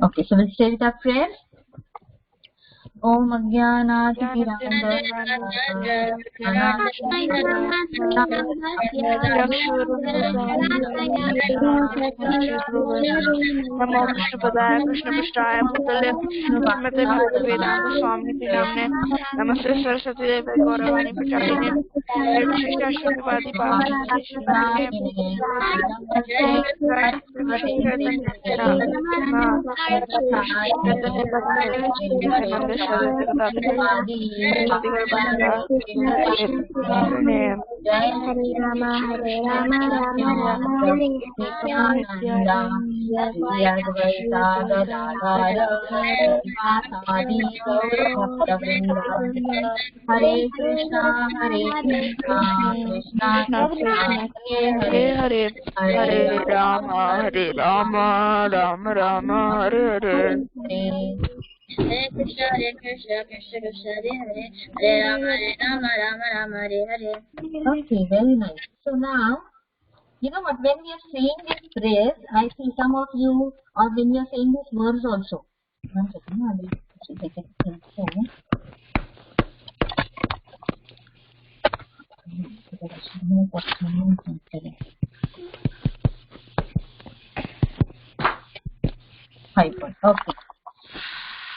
Okay, so we'll stay with our prayers. Om नमो विष्णुपदाय कृष्णपृष्ठाय भूतले श्रीमते भगवद्वेदांत स्वामी नामने नमस्ते सरस्वती देवी गौरवाणी प्रचारिणे निर्विशेषाशुभिवादी पावनी Hare Krishna, Krishna Hare Hare, Hare Rama, Rama Rama, Hare Hare. Hare Krishna, Krishna Krishna, Hare Hare, Hare Rama, Rama Hare Hare. Okay, very nice. So now, you know what, when we are saying this phrase, I see some of you, or when we are saying this verse also. One second, I will take it. Okay.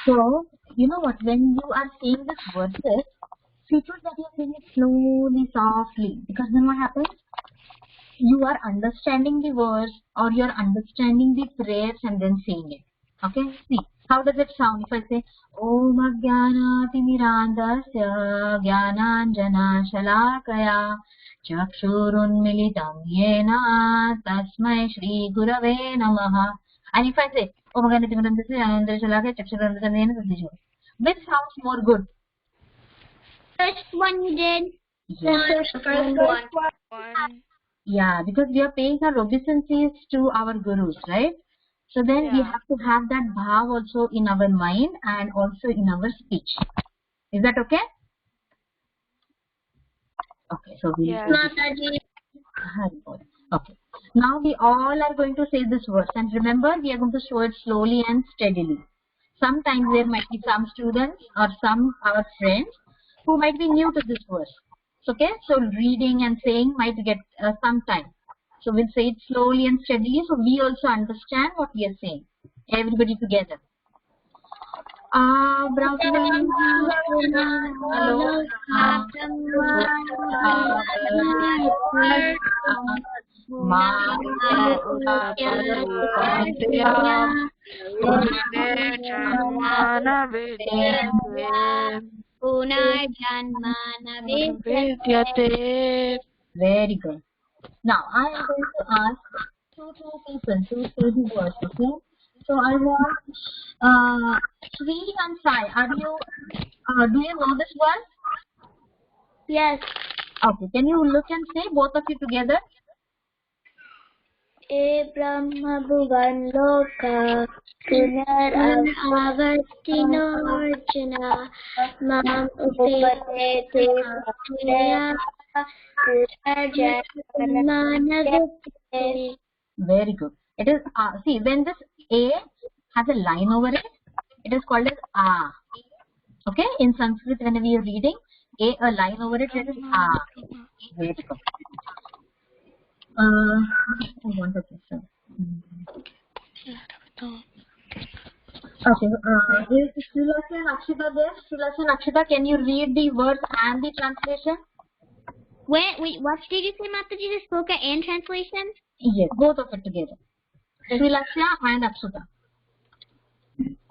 So, you know what, when you are saying this verses, see to it that you are saying it slowly, softly, because then what happens? You are understanding the verse, or you are understanding the prayers and then saying it. Okay, see, how does it sound if I say Om Ajnanatirmirandasya Jnananjana Shalakaya Chakshurunmilitam Yena Tasmai Shri Gurave Namaha. And if I say Om Ajnanatirmirandasya Jnananjana Shalakaya Chakshurunmilitam Yena Tasmai Shri, which sounds more good? First one you did. Yes. The first one. Yeah, because we are paying our obeisances to our gurus, right? So then we have to have that bhav also in our mind and also in our speech. Is that okay? Okay, so we Mataji. Okay. Now we all are going to say this verse, and remember, we are going to show it slowly and steadily. Sometimes there might be some students or some our friends who might be new to this verse. Okay, so reading and saying might get some time. So we'll say it slowly and steadily, so we also understand what we are saying. Everybody together. Very good. Now I am going to ask two people to say the words, okay? So I want Sri and Sai. Are you? Do you know this word? Yes. Okay. Can you look and say both of you together? E Brahma Bhuvan Loka Punar Avartino Arjuna Mam Upete Punya Punar. Very good. It is see, when this A has a line over it, it is called as A. Okay, in Sanskrit whenever you are reading a line over it, it is A. Very good. I want a question. Okay, is Srilakshmi and Akshita there? Srilakshmi and Akshita, can you read the words and the translation? Wait, what did you say, Mataji? The sloka and translation? Yes, both of it together. Srilakshmi and Akshita.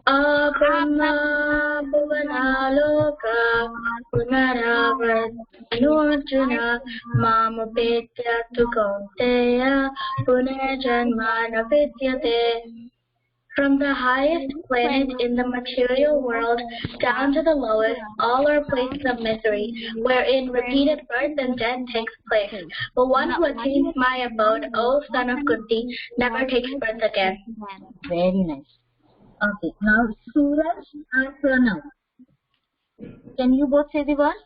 Brahma Bhuvanaloka Punaravartanurjuna Mamapetya tu Kaunteya Punarjanmana Vidyate. From the highest planet in the material world down to the lowest, all are places of misery, wherein repeated birth and death takes place. But one who attains my abode, O son of Kunti, never takes birth again. Very nice. Okay, now Suraj and Pranav. Can you both say the verse?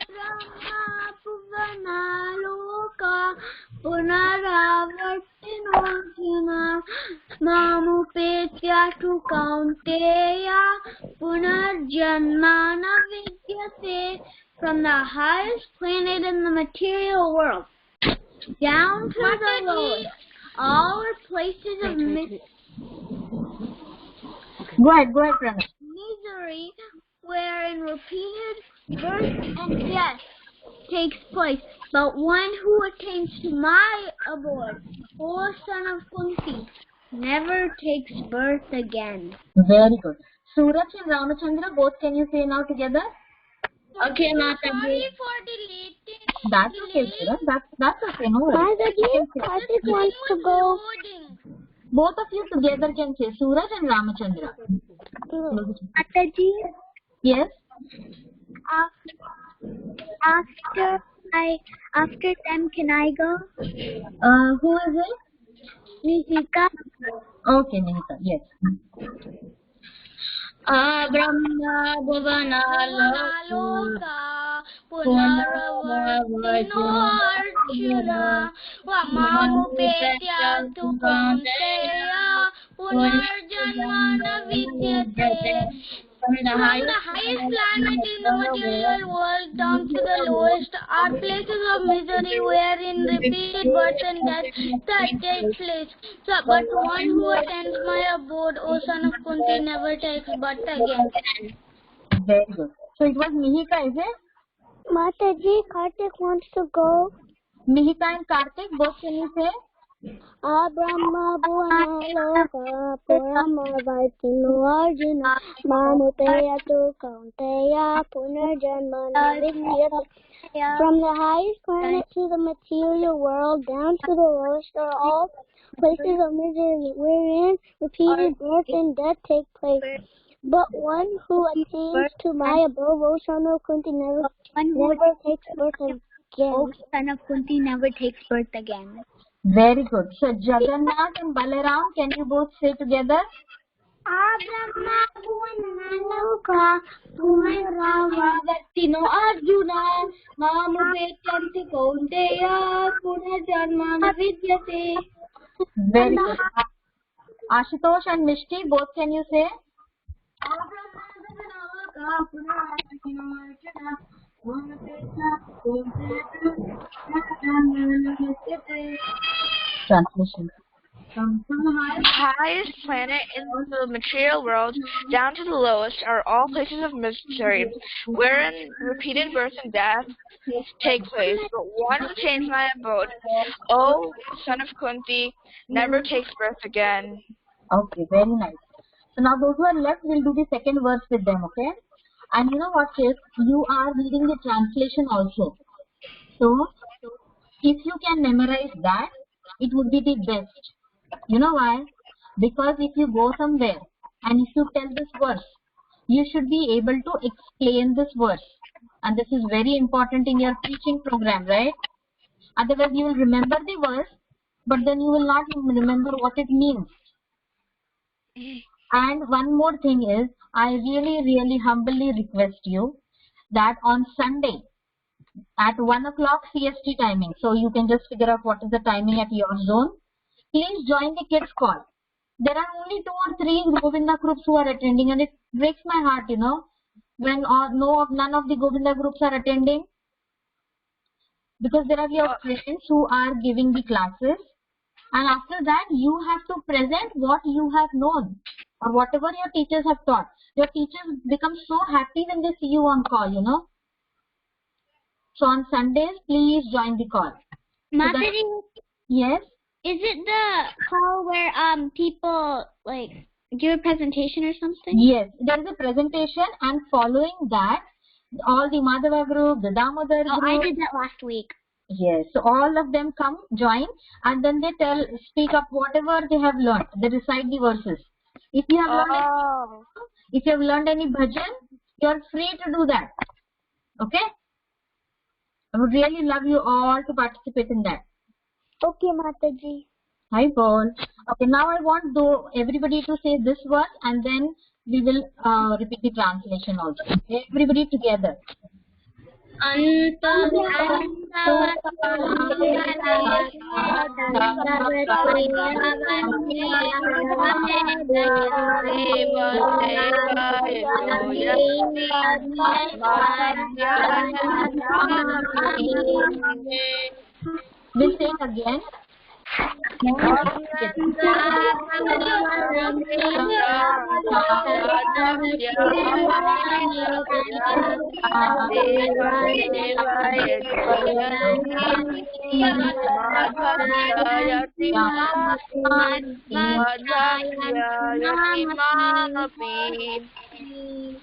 Brahma Bhuvanaloka Punaravartinojuna मामुपेत्य तु कौन्तेय पुनर्जन्म न विद्यते. From the highest planet in the material world down to the lowest, all are places of Go ahead, Pranav. misery, wherein repeated birth and death takes place. But one who attains to my abode, O son of Kunti, never takes birth again. Very good. Suraj and Ramachandra, both can you say now together? Okay, Mataji. Sorry for deleting. That's okay, Suraj. That's okay. No worries. Mataji, Karthik wants to go. Both of you together can say Suraj and Ramachandra. Mataji, Yes. After them, can I go? Who is it? Nihika. Okay, Nihita. Yes. Brahma Bhuvana Loka Punarvartino Arjuna Mamupetya tu Kaunteya Punarjanma na Vidyate. From the highest planet in the material world down to the lowest are places of misery wherein repeated birth and death that take place. But one who attends my abode, O son of Kunti, never takes birth again. Very good. So it was Mihika, is it? Mataji, Karthik wants to go. Mihika and Karthik, both can you say? Brahma Bhuvana Loka Punarvartino Arjuna Mamupeya tu Kaunteya Punarjanma na Vidyate. From the highest planet to the material world down to the lowest are all places of misery wherein repeated birth and death take place. But one who attains to my abode, O son of Kunti, never takes birth again. O son of Kunti never takes birth again. Very good. So Jagannath and Balaram, can you both say together? Brahma Bhuvana Loka Punarvartino Arjuna Mamupetyanti Kaunteya Punarjanma na Vidyate. Very good. Ashutosh and Mishti, both can you say? Translation. From the highest planet in the material world down to the lowest are all places of misery, wherein repeated birth and death take place. But one who attains my abode, O son of Kunti, never takes birth again. Okay, very nice. So now those who are left, we'll do the second verse with them, okay? And you know what, Chip? You are reading the translation also. So, if you can memorize that, it would be the best. You know why? Because if you go somewhere and if you tell this verse, you should be able to explain this verse. And this is very important in your teaching program, right? Otherwise, you will remember the verse, but then you will not remember what it means. And one more thing is, I really humbly request you that on Sunday at 1 o'clock CST timing, so you can just figure out what is the timing at your zone, please join the kids call. There are only 2 or 3 Govinda groups who are attending, and it breaks my heart, you know, when none of the Govinda groups are attending, because there are your friends who are giving the classes, and after that you have to present what you have known or whatever your teachers have taught. Your teachers become so happy when they see you on call, you know. So on Sundays, please join the call. Mataji, yes? Is it the call where people like give a presentation or something? Yes, there is a presentation, and following that, all the Madhava group, the Damodar group. I did that last week. Yes, so all of them come, join, and then they speak up whatever they have learned. They recite the verses. If you have learned any bhajan, you are free to do that. Okay? I would really love you all to participate in that. Okay, Mataji. Hi, Paul. Okay, now I want everybody to say this verse, and then we will repeat the translation also. Everybody together. We'll say it again.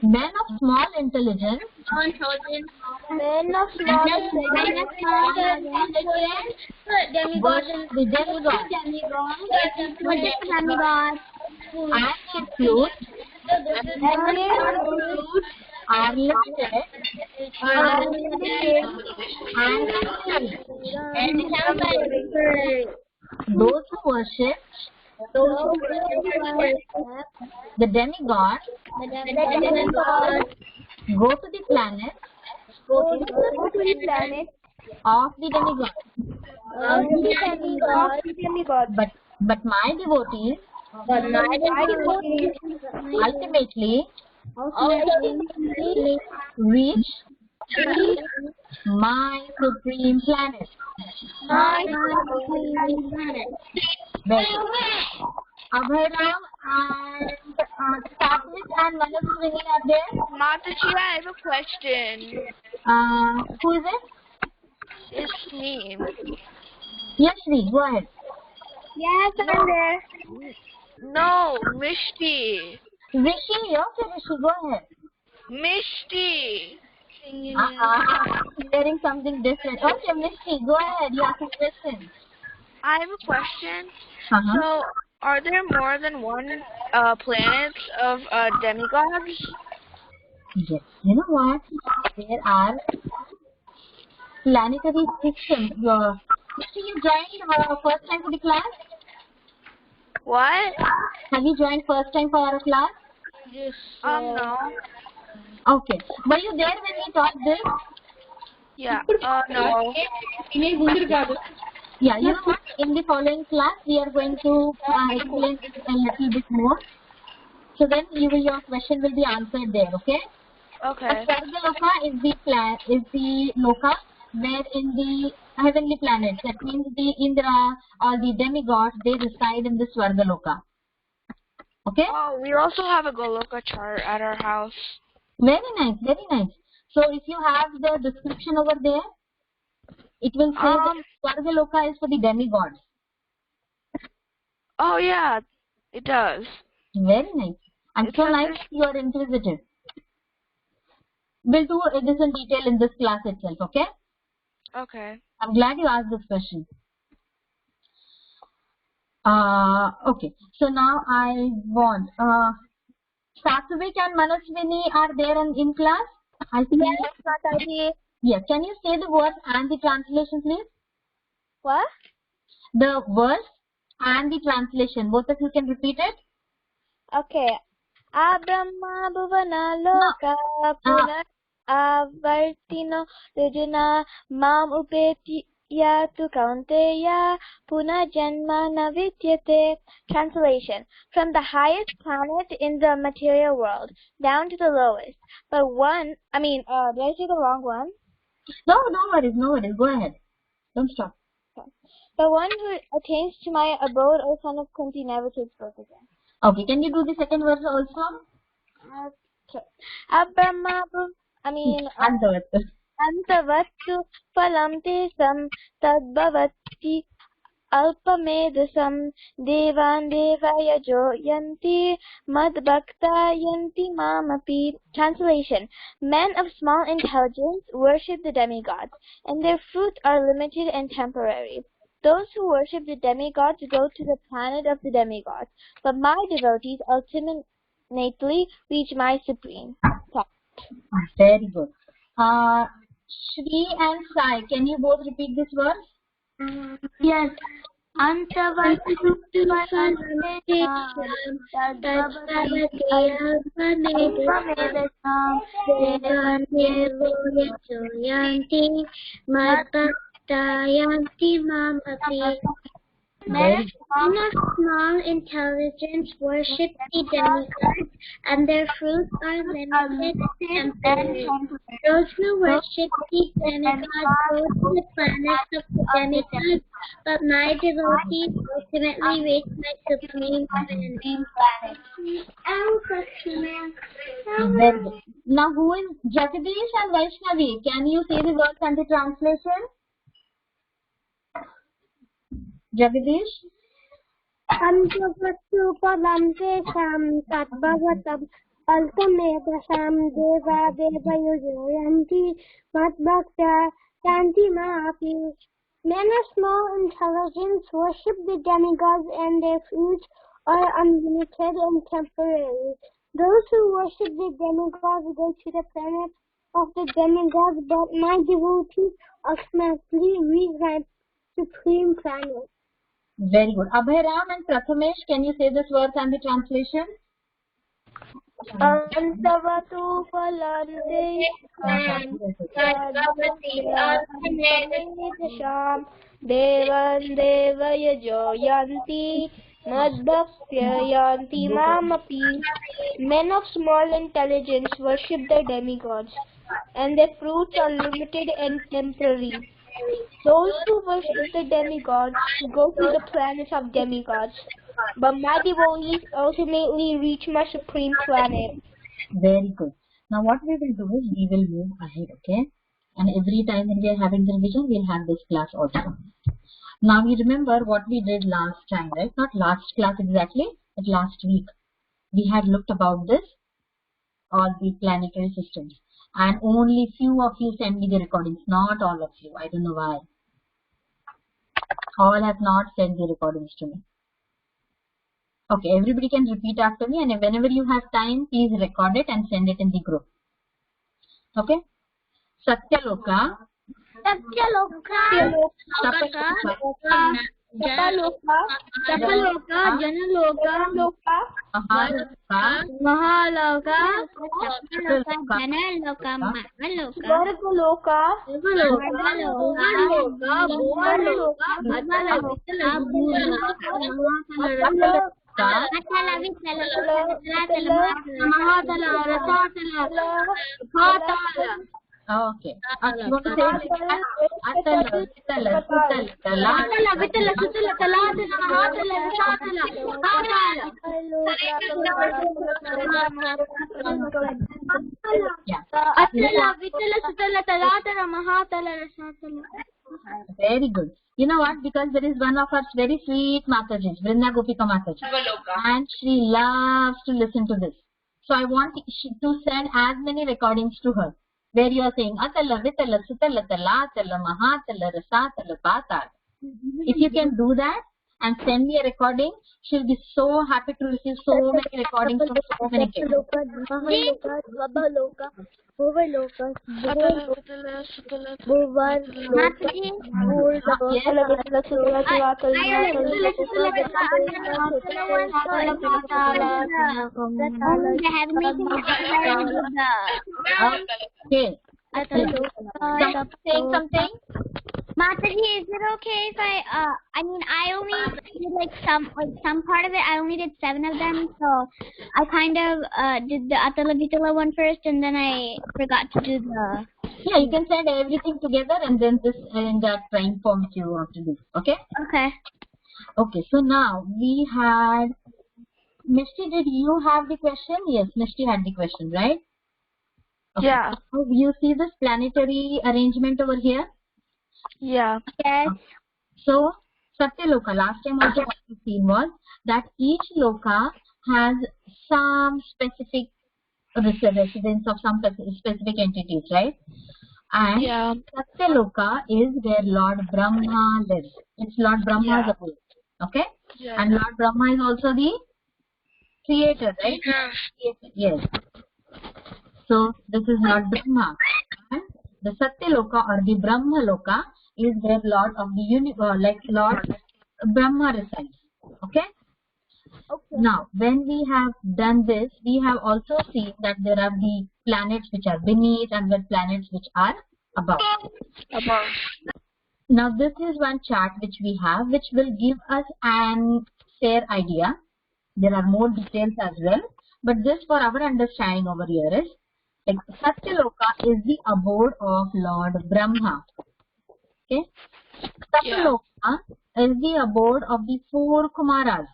Men of small intelligence. Men of small intelligence. Worship the demigod. Worship the demigod. And their flutes are lifted and those who worship the demigod go to the planet of the demigod. But my devotees ultimately reach my supreme planet. Very good. Abhayram and Satwik and Manaswini are there. Mataji, I have a question. Who is it? It's me. Yashri, go ahead. Yes, I'm there. No, Mishti. Rishi, okay, Rishi, go ahead. Mishti. Hearing something different. Okay, Mishti, go ahead. You ask a question. I have a question. Uh-huh. So, are there more than one planets of demigods? Yes. You know what? There are planetary systems. Mishti, you joined first time for the class? What? Have you joined first time for our class? Yes. No. Okay. Were you there when we taught this? Yeah. No. Yeah, you know what? In the following class, we are going to explain it a little bit more. So then your question will be answered there, okay? Okay. Swarga Loka is the Loka where in the heavenly planets, that means the Indra or the demigods, they reside in the Swarga Loka. Okay? Oh, we also have a Goloka chart at our house. Very nice, very nice. So if you have the description over there, it will say that Swarga Loka is for the demigods. Oh yeah, it does. Very nice. And It's so like nice you are inquisitive. We'll do this in detail in this class itself, okay? Okay. I'm glad you asked this question. Okay. So now I want Satwik and Manaswini are there in class? I think Yes, Mataji. yes. Can you say the words and the translation, please? What? The verse and the translation. Both of you can repeat it. Okay. Abrahma bhuvana loka punar avartino rijuna mam upeti yatu kaunteya puna janma navidyate. Translation: from the highest planet in the material world down to the lowest. But did I say the wrong one? No worries. Go ahead. Don't stop. The one who attains to my abode, O son of Kunti, never takes birth again. Okay, can you do the second verse also? Okay. Antavattu phalam tesam tadbhavati alpamedasam devan devayajo yanti madbhakta yanti mamapi. Translation: men of small intelligence worship the demigods, and their fruits are limited and temporary. Those who worship the demigods go to the planet of the demigods, but my devotees ultimately reach my supreme planet. Very good. Shri and Sai, can you both repeat this verse? Yes. Antavattu phalam yanti madbhakta yanti mamapi. Very Men of small intelligence worship the demigods, and their fruits are limited and temporary. Those who worship the demigods go to the planets of the demigods, but my devotees ultimately reach my supreme planet. very good. Now, who is Jagdish and Vaishnavi? Can you say the words and the translation? Jagdish? Pantavatu padam tesham tadbhavatam altamedasam deva deva yujayanti madbhaktya yanti maapi. Men of small intelligence worship the demigods, and their fruits are unlimited and temporary. Those who worship the demigods go to the planet of the demigods, but my devotees ultimately reach my supreme planet. Very good. Abhiram and Prathamesh, can you say this verse and the translation? Antavatu palante Sham Devan Devayajo Yanti Madbhaktya Yanti Mamapi. Men of small intelligence worship the demigods, and their fruits are limited and temporary. Those who worship the demigods go to the planets of demigods, but my devotees ultimately reach my supreme planet. Very good. Now what we will do is we will move ahead, okay? And every time when we are having the revision, we'll have this class also. Now we remember what we did last time, right? Not last class exactly, but last week. We had looked about this, all the planetary systems. And only few of you sent me the recordings, not all of you. I don't know why. All have not sent the recordings to me. Okay, everybody can repeat after me, and whenever you have time, please record it and send it in the group. Okay? Satyaloka. Tapaloka. Janaloka. Mahaloka. Okay. You want to say very good. You know what? Because there is one of our very sweet Mataji, Vrinda Gopika Mataji, and she loves to listen to this. So I want to send as many recordings to her, where you are saying Atala, Vitala, Sutala, Talatala, Mahatala, Rasatala, Patala. If you can do that and send me a recording, she'll be so happy to receive so many recordings from so many kids. Okay. Saying something? Mataji, is it okay if I mean, I only did some part of it. I only did 7 of them, so I kind of did the Atala Vitala one first, and then I forgot to do the. Yeah, you can send everything together, and then this in that time form you have to do. Okay? Okay. Okay, so now we had Mishti, did you have the question? Yes, Mishti had the question, right? Okay. Yeah. So you see this planetary arrangement over here? Yeah. Yes. Okay. So, Satyaloka, last time also what we seen was that each loka has some specific residence of some specific entities, right? And Yeah. Satyaloka is where Lord Brahma lives. It's Lord Brahma's abode. Okay? Yeah. And Lord Brahma is also the creator, right? Yes. So this is Lord Brahma. And the Satyaloka or the Brahma Loka is where Lord of the universe, like Lord Brahma resides. Okay? Now, when we have done this, we have also seen that there are the planets which are beneath and the planets which are above. Now this is one chart which we have, which will give us an fair idea. There are more details as well, but just for our understanding over here is, like, Satyaloka is the abode of Lord Brahma. Okay, Satyaloka is the abode of the 4 Kumaras.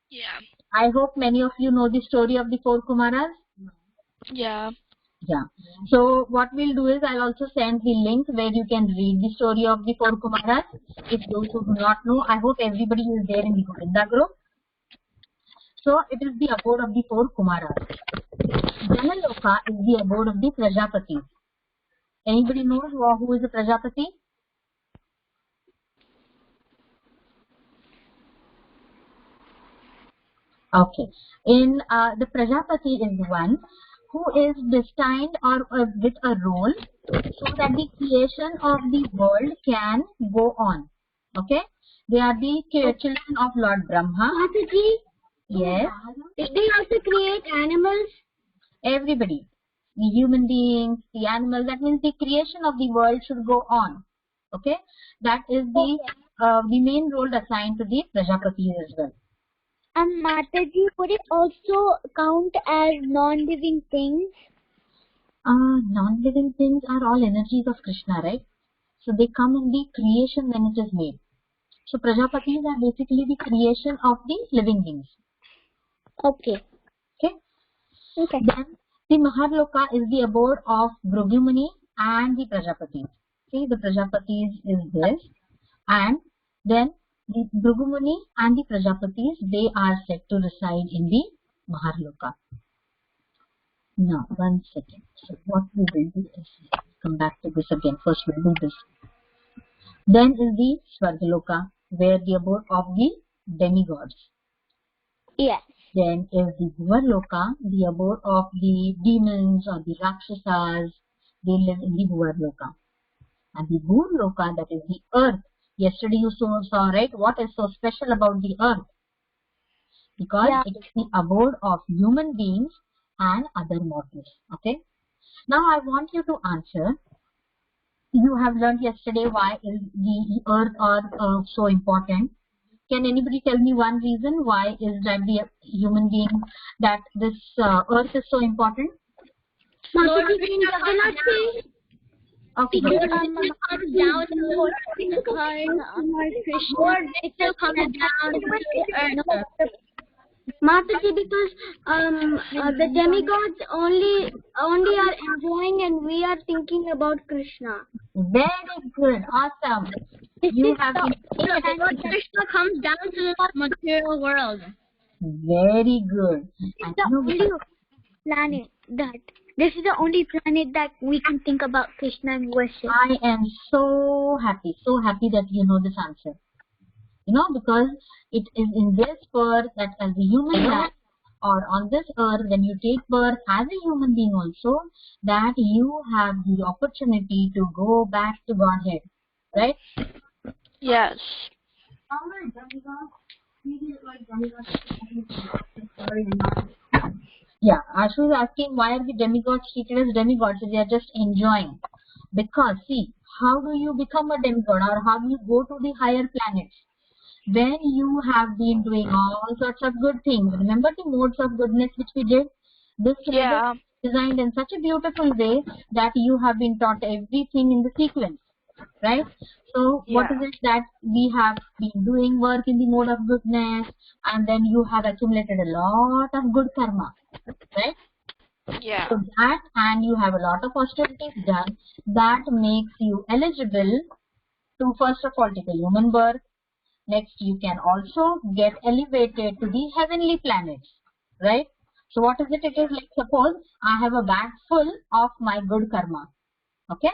Yeah. I hope many of you know the story of the 4 Kumaras. Yeah. Yeah. So what we'll do is I'll also send the link where you can read the story of the 4 Kumaras. If those who do not know, I hope everybody is there in the Govinda group. So it is the abode of the 4 Kumaras. Janaloka is the abode of the Prajapati. Anybody knows who is the Prajapati? Okay. In the Prajapati is one who is destined or with a role so that the creation of the world can go on. Okay. They are the children of Lord Brahma. Mataji, Yes. did they also create animals? Everybody. The human beings, the animals. That means the creation of the world should go on. Okay. That is the main role assigned to the Prajapati as well. And Mataji, would it also count as non-living things? Non-living things are all energies of Krishna, right? So they come in the creation when it is made. So Prajapatis are basically the creation of the living beings. Okay. Okay. Okay. Then the Maharloka is the abode of Bhrugumuni and the Prajapatis. See, the Prajapatis is this, and then the Bhrugumuni and the Prajapatis, they are said to reside in the Maharloka. Now, 1 second. So what we will do is, come back to this again. First we'll do this. Then is the Swargaloka, where the abode of the demigods. Yes. Then is the Bhuvarloka, the abode of the demons or the Rakshasas. They live in the Bhuvarloka. And the Bhurloka, that is the earth. Yesterday you saw, right? What is so special about the earth? Because it is the abode of human beings and other mortals. Okay. Now I want you to answer. You have learned yesterday why is the earth or so important. Can anybody tell me one reason why is that the human being, that this earth is so important? Okay. Because it comes down to the it still comes down to the earth. Mataji, because the demigods only are enjoying and we are thinking about Krishna. Very good, awesome. You have Krishna comes down to the material world. Very good. This is the only planet that we can think about Krishna and worship. I am so happy that you know this answer. You know, because it is in this birth that as a human being or on this earth, when you take birth as a human being also, that you have the opportunity to go back to Godhead, right? Yes. Yeah, Ashu is asking why are the demigods treated as demigods if they are just enjoying? Because see, how do you become a demigod or how do you go to the higher planets? When you have been doing all sorts of good things. Remember the modes of goodness which we did? This syllabus is designed in such a beautiful way that you have been taught everything in the sequence, right? So what is it that we have been doing work in the mode of goodness, and then you have accumulated a lot of good karma, right? Yeah. So that, and you have a lot of austerities done, that makes you eligible to first of all take a human birth. Next, you can also get elevated to the heavenly planets, right? So what is it? It is like, suppose I have a bag full of my good karma, okay?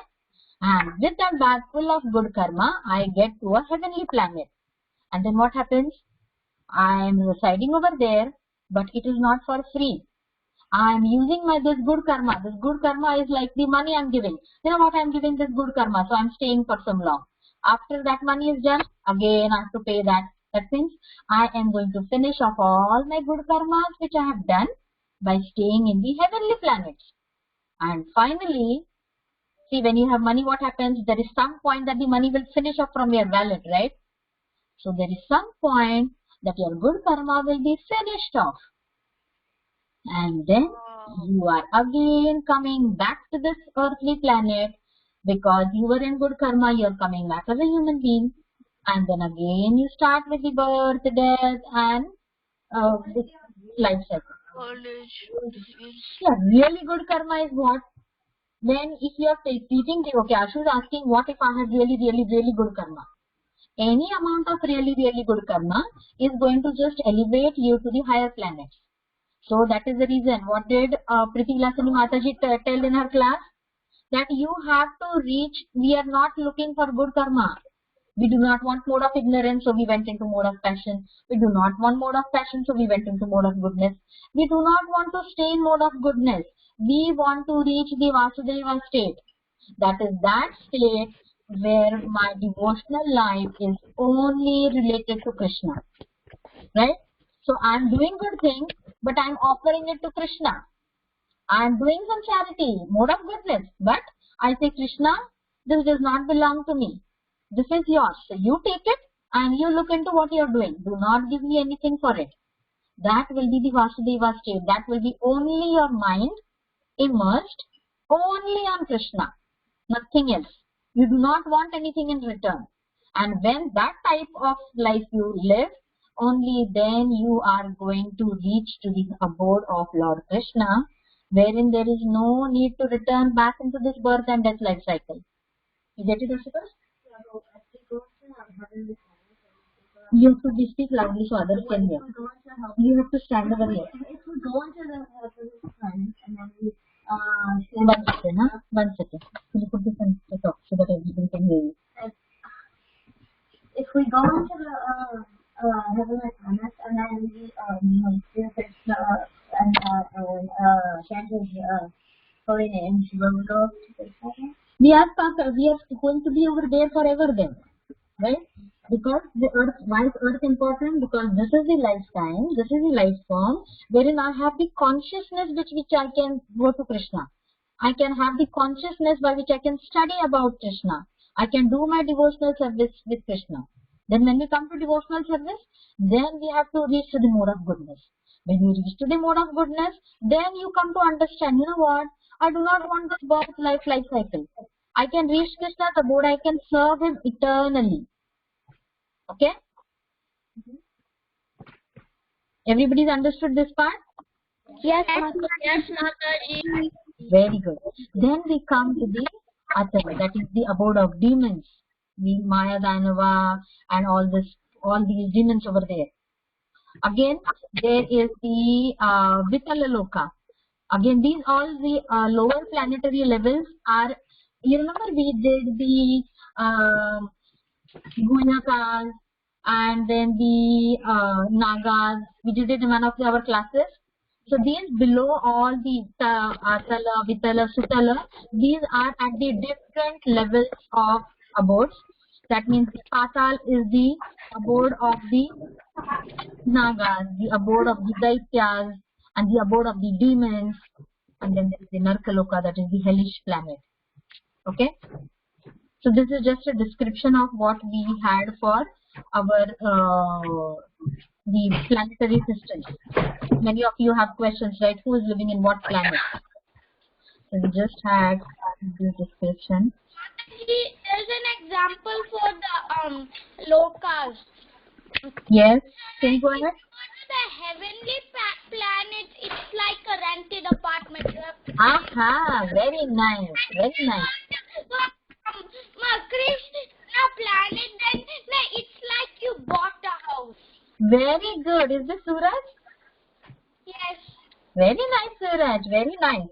And with that bag full of good karma, I get to a heavenly planet. And then what happens? I am residing over there, but it is not for free. I am using this good karma. This good karma is like the money I am giving. You know what I am giving this good karma, so I am staying for some long. After that money is done, again I have to pay that. That means I am going to finish off all my good karmas which I have done by staying in the heavenly planets. And finally, See, when you have money, what happens? There is some point that the money will finish off from your wallet, right? So there is some point that your good karma will be finished off. And then you are again coming back to this earthly planet because you were in good karma, you are coming back as a human being. And then again you start with the birth, death, and this life cycle. Yeah, really good karma is what? Then if you are teaching, okay, Ashu is asking, what if I have really good karma? Any amount of really good karma is going to just elevate you to the higher planets. So that is the reason. What did Priti Mataji tell in her class? That you have to reach, we are not looking for good karma. We do not want mode of ignorance, so we went into mode of passion. We do not want mode of passion, so we went into mode of goodness. We do not want to stay in mode of goodness. We want to reach the Vasudeva state. That is that state where my devotional life is only related to Krishna. Right? So I am doing good things, but I am offering it to Krishna. I am doing some charity, mode of goodness, but I say, Krishna, this does not belong to me. This is yours. So you take it and you look into what you are doing. Do not give me anything for it. That will be the Vasudeva state. That will be only your mind immersed only on Krishna, nothing else. You do not want anything in return. And when that type of life you live, only then you are going to reach to the abode of Lord Krishna, wherein there is no need to return back into this birth and death life cycle. You get it, Ashika? You have to speak loudly so others can hear. You have to stand over here. If we go into the front and then we one second. Can you put this on the top so that everybody can hear you? If we go into the heavenly planets and then we see Krishna and chant his holy names, will we go to Krishna? We are going to be over there forever then, right? Because the earth, why is earth important? Because this is the lifetime, this is the life form wherein I have the consciousness which I can go to Krishna. I can have the consciousness by which I can study about Krishna. I can do my devotional service with Krishna. Then when we come to devotional service, then we have to reach to the mode of goodness. When you reach to the mode of goodness, then you come to understand, you know what? I do not want this birth life cycle. I can reach Krishna's abode, I can serve him eternally. Okay? Everybody's understood this part? Yes, Mataji. Very good. Then we come to the Atala, that is the abode of demons. The Maya Danava and all these demons over there. Again, there is the Vitala Loka. Again, these all the lower planetary levels are, you remember we did the Guyakas and then the Nagas. We did it in one of our classes. So these below all the Atala, Vitala, Sutala, these are at the different levels of abodes. That means the Patal is the abode of the Nagas, the abode of the Daityas, and the abode of the demons, and then there is the Narkaloka, that is the hellish planet. Okay? So this is just a description of what we had for our the planetary systems. Many of you have questions, right? Who is living in what planet? So we just had this description. There's an example for the lokas. Yes, can you go ahead? The heavenly planet, it's like a rented apartment. Aha, very nice, very nice. Krishna planet, then it's like you bought a house. Very good. Is this Suraj? Yes. Very nice, Suraj. Very nice.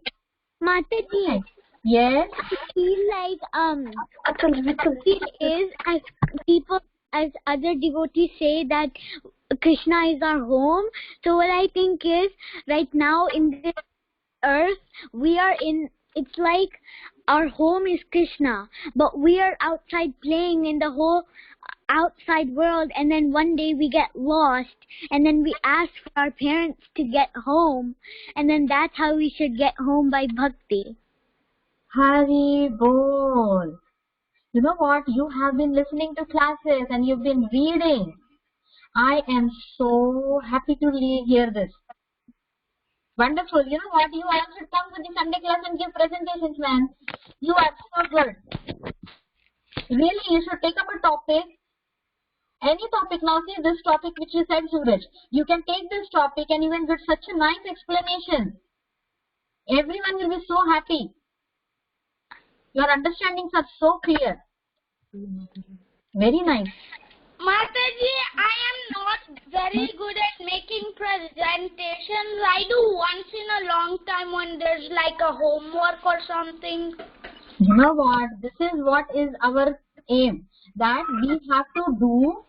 Mataji. Yes. I feel like it is as people, as other devotees say that Krishna is our home. So what I think is right now in this earth we are in. It's like our home is Krishna, but we are outside playing in the whole outside world, and then one day we get lost, and then we ask for our parents to get home, and then that's how we should get home by bhakti. Hari Bol. You know what? You have been listening to classes and you've been reading. I am so happy to hear this. Wonderful. You know what? You all should come to the Sunday class and give presentations, man. You are so good. Really, you should take up a topic. Any topic. Now see this topic which you said, Suraj. You can take this topic and you can get such a nice explanation. Everyone will be so happy. Your understandings are so clear. Very nice. Mataji, I am not very good at making presentations. I do once in a long time when there's like a homework or something. You know what? This is what is our aim. That we have to do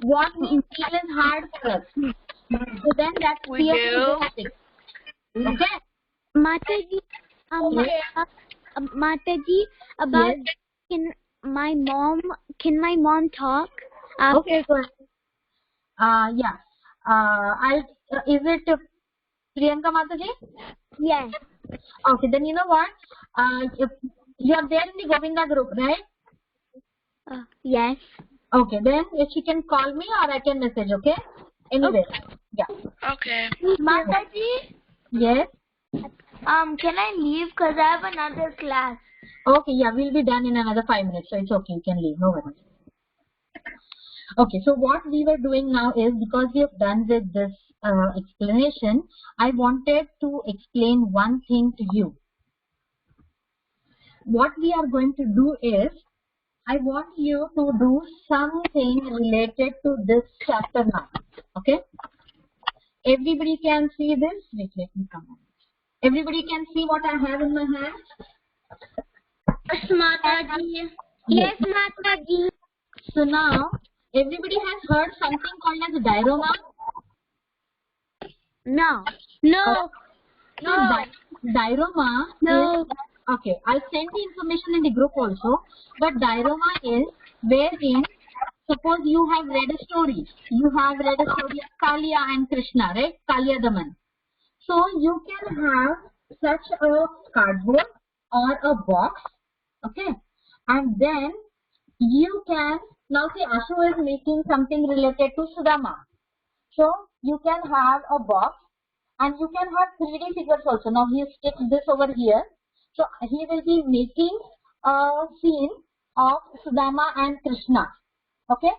what we feel is hard for us. So then that's We do. Okay? Mataji, Mataji, about Yes. can my mom talk? Okay, go ahead. Yeah. Is it Priyanka Mataji? Yes. Okay, then you know what? If you are there in the Govinda group, right? Yes. Okay, then if she can call me or I can message, okay? Anyway, yeah. Okay. Mataji, Yes. can I leave because I have another class? Okay, yeah, we'll be done in another 5 minutes, so it's okay, you can leave, no worries. Okay, so what we were doing now is, because we have done with this explanation, I wanted to explain one thing to you. What we are going to do is, I want you to do something related to this chapter now, okay? Everybody can see this? Wait, let me come on. Everybody can see what I have in my hand? Yes, Mataji. Yes, Mataji. So now, everybody has heard something called as diorama? No. No. So diorama No. is, okay, I'll send the information in the group also, but diorama is wherein, suppose you have read a story. You have read a story of Kalia and Krishna, right? Kalia Daman. So you can have such a cardboard or a box, okay? And then you can, now see Ashu is making something related to Sudama. So you can have a box and you can have 3D figures also. Now he sticks this over here. So he will be making a scene of Sudama and Krishna, okay?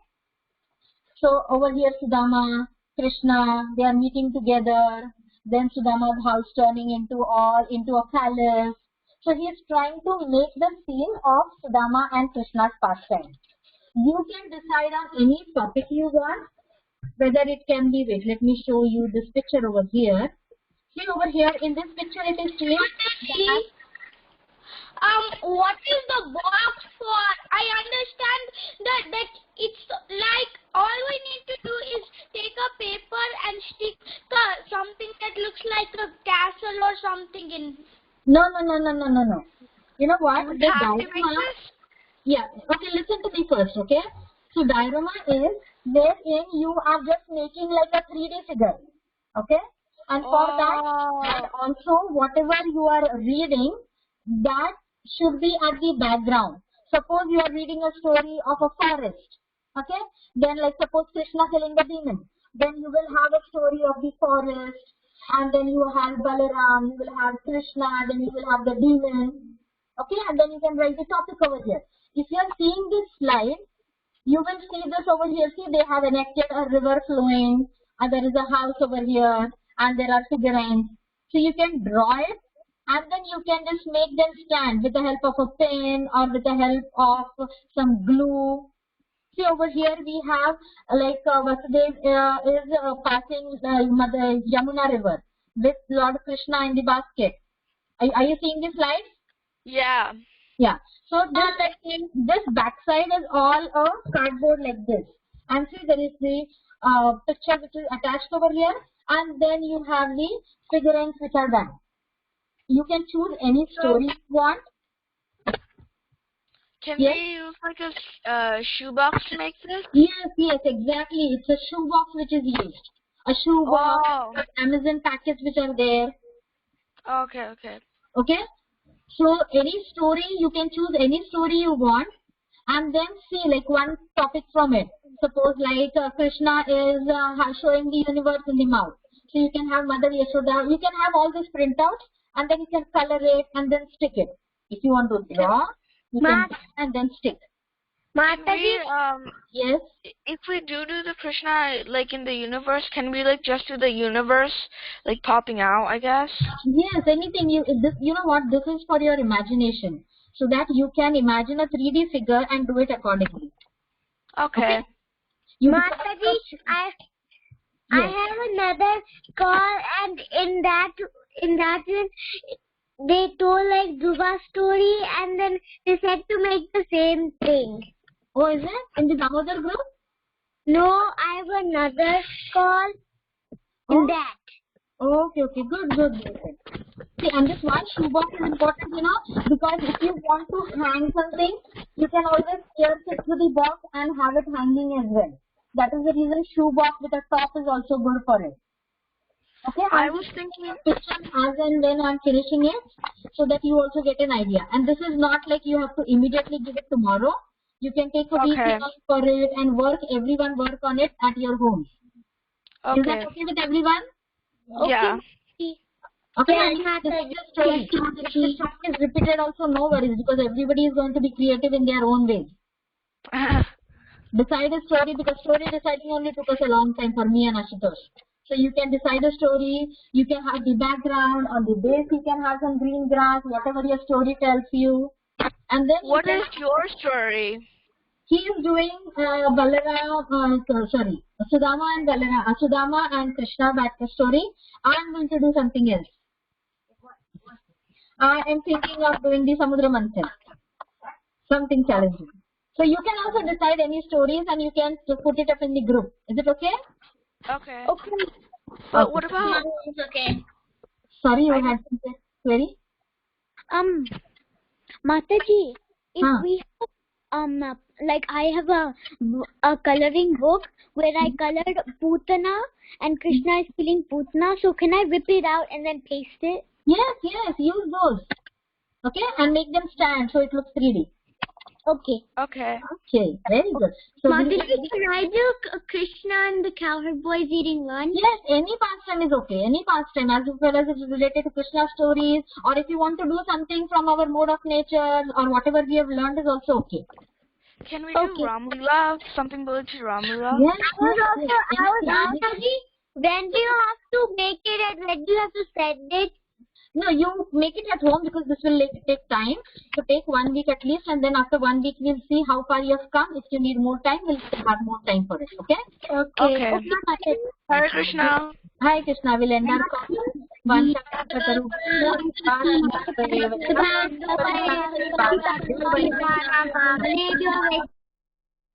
So over here Sudama, Krishna, they are meeting together. Then Sudama's house turning into a palace. So he is trying to make the scene of Sudama and Krishna's pastime. You can decide on any topic you want, whether it can be, wait, let me show you this picture over here. See over here in this picture it is saying that, What is the box for? I understand that it's like all we need to do is take a paper and stick something that looks like a castle or something in. no. You know what? You The have to make diorama, this? yeah, okay, listen to me first, okay? So diorama is wherein you are just making like a 3D figure, okay? And for that also whatever you are reading, that should be at the background. Suppose you are reading a story of a forest, okay? Then like suppose Krishna killing the demon. Then you will have a story of the forest, and then you have Balaram, you will have Krishna, then you will have the demon, okay? And then you can write the topic over here. If you are seeing this slide, you will see this over here. See, they have enacted a river flowing, and there is a house over here, and there are figurines. So you can draw it, and then you can just make them stand with the help of a pen or with the help of some glue. See over here we have like Vasudev is passing Mother Yamuna river with Lord Krishna in the basket. Are you seeing this slide? Yeah. Yeah. So this backside is all a cardboard like this. And see there is the picture which is attached over here, and then you have the figurines which are done. You can choose any story you want. Can Yes. we use like a shoebox to make this? Yes, exactly. It's a shoebox which is used. A shoebox, Wow. Amazon packets which are there. Okay. Okay? So any story, you can choose any story you want and then see like one topic from it. Suppose like Krishna is showing the universe in the mouth. So you can have Mother Yashoda, you can have all these printouts and then you can color it and then stick it. If you want to draw, you can and then stick. Yes. If we do the Krishna like in the universe, can we like just do the universe like popping out? I guess. Yes, anything you know what, this is for your imagination, so that you can imagine a 3D figure and do it accordingly. Okay. Mataji, I have another call, and in that one, they told like Dhruva story, and then they said to make the same thing. Oh, is it in the Damodar group? No, I have another call in that. Okay, good. See, and this one shoebox is important, you know, because if you want to hang something, you can always pierce it to the box and have it hanging as well. That is the reason shoebox with a top is also good for it. Okay, I was thinking as and when I'm finishing it, so that you also get an idea. And this is not like you have to immediately give it tomorrow. You can take a week for it and everyone work on it at your home. Okay. Is that okay with everyone? Yeah. Okay, and the story. If the story is repeated also, no worries, because everybody is going to be creative in their own ways. Decide a story, because story deciding only took us a long time for me and Ashutosh. So you can decide a story, you can have the background, on the base you can have some green grass, whatever your story tells you. And then what is your story? He is doing Sudama and Sudama and Krishna back story. I am going to do something else. I am thinking of doing the Samudra Manthan. Something challenging. So you can also decide any stories and you can put it up in the group. Is it okay? Okay. But what about? Okay. Sorry, you had some query? Mataji, if we have, like I have a coloring book where I colored Putana and Krishna is feeling Putana, so can I rip it out and then paste it? Yes, use those. Okay, and make them stand so it looks 3D. Okay, very good. So Mataji, can I do Krishna and the cowherd boys eating lunch? Yes, any pastime is okay. Any pastime, as well as it is related to Krishna stories, or if you want to do something from our mode of nature, or whatever we have learned is also okay. Can we do Ramlila? Something related to Ramlila? Yes. I was Mataji, when do you have to make it and when do you have to send it? No, you make it at home because this will take time. So take 1 week at least, and then after 1 week we'll see how far you have come. If you need more time, we'll have more time for it. Okay? Okay. Hare Krishna. Hi Krishna, we'll end our call. One